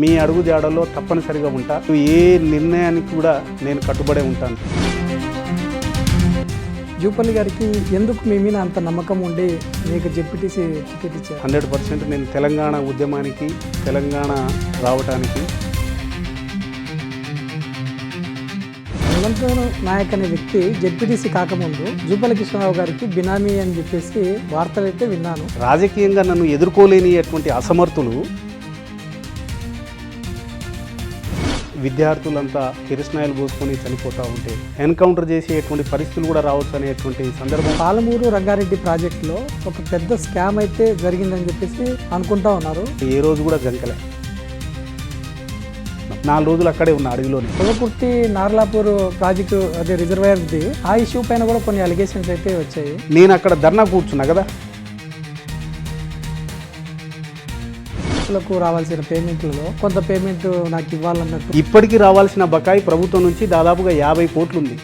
మీ అడుగు జాడలో తప్పనిసరిగా ఉంటా. ఏ నిర్ణయానికి కూడా నేను కట్టుబడే ఉంటాను. జూపల్లి గారికి ఎందుకు మీ మీద అంత నమ్మకం ఉండి మీకు జెడ్పీటీసీ టికెట్ ఇచ్చారు? 100% నేను తెలంగాణ ఉద్యమానికి, తెలంగాణ రావటానికి. నిరంతరం నాయక్ అనే వ్యక్తి జెడ్పీటీసీ కాకముందు జూపల్లి కృష్ణారావు గారికి బినామీ అని చెప్పేసి వార్తలైతే విన్నాను. రాజకీయంగా నన్ను ఎదుర్కోలేని అటువంటి అసమర్థులు విద్యార్థులంతా కిరసనాయలు పోసుకొని చనిపోతూ ఉంటే ఎన్కౌంటర్ చేసేటువంటి పరిస్థితులు కూడా రావచ్చు అనేటువంటి సందర్భం. పాలమూరు రంగారెడ్డి ప్రాజెక్టులో ఒక పెద్ద స్కామ్ అయితే జరిగిందని చెప్పేసి అనుకుంటా ఉన్నారు. ఏ రోజు కూడా గంకలే. 4 రోజులు అక్కడే ఉన్న అడవిలోనే. పొగకుర్తి నార్లాపూర్ ప్రాజెక్టు అదే రిజర్వాయర్ది ఆ ఇష్యూ పైన కూడా కొన్ని అలిగేషన్స్ అయితే వచ్చాయి. నేను అక్కడ ధర్నా కూర్చున్నా కదా. రావాల్సిన పేమెంట్లలో కొంత పేమెంట్ నాకు ఇవ్వాలన్నట్టు. ఇప్పటికీ రావాల్సిన బకాయి ప్రభుత్వం నుంచి దాదాపుగా 50 కోట్లు ఉంది.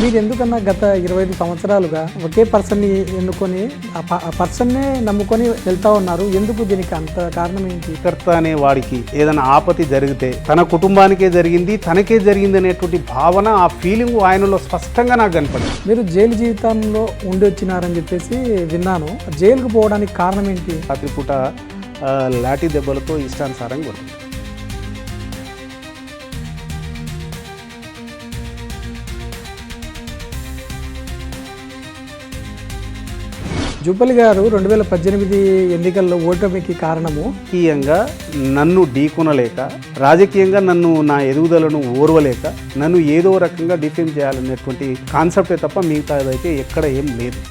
మీరు ఎందుకన్నా గత 25 సంవత్సరాలుగా ఒకే పర్సన్ని ఎన్నుకొని ఆ పర్సన్నే నమ్ముకొని వెళ్తా ఉన్నారు? ఎందుకు దీనికి అంత కారణం ఏంటి? కర్త అనే వాడికి ఏదైనా ఆపత్తి జరిగితే తన కుటుంబానికే జరిగింది, తనకే జరిగింది అనేటువంటి భావన, ఆ ఫీలింగ్ ఆయనలో స్పష్టంగా నాకు కనపడింది. మీరు జైలు జీవితంలో ఉండి వచ్చినారని చెప్పేసి విన్నాను. జైలుకు పోవడానికి కారణం ఏంటి? రాత్రిపూట లాఠీ దెబ్బలతో ఇష్టానుసారంగా కొడుతుంది. జూపల్లి గారు 2018 ఎన్నికల్లో ఓటమికి కారణము రాజకీయంగా నన్ను ఢీకొనలేక, రాజకీయంగా నన్ను నా ఎదుగుదలను ఓర్వలేక నన్ను ఏదో రకంగా డిఫెండ్ చేయాలనేటువంటి కాన్సెప్టే తప్ప మిగతాదైతే ఎక్కడ ఏం లేదు.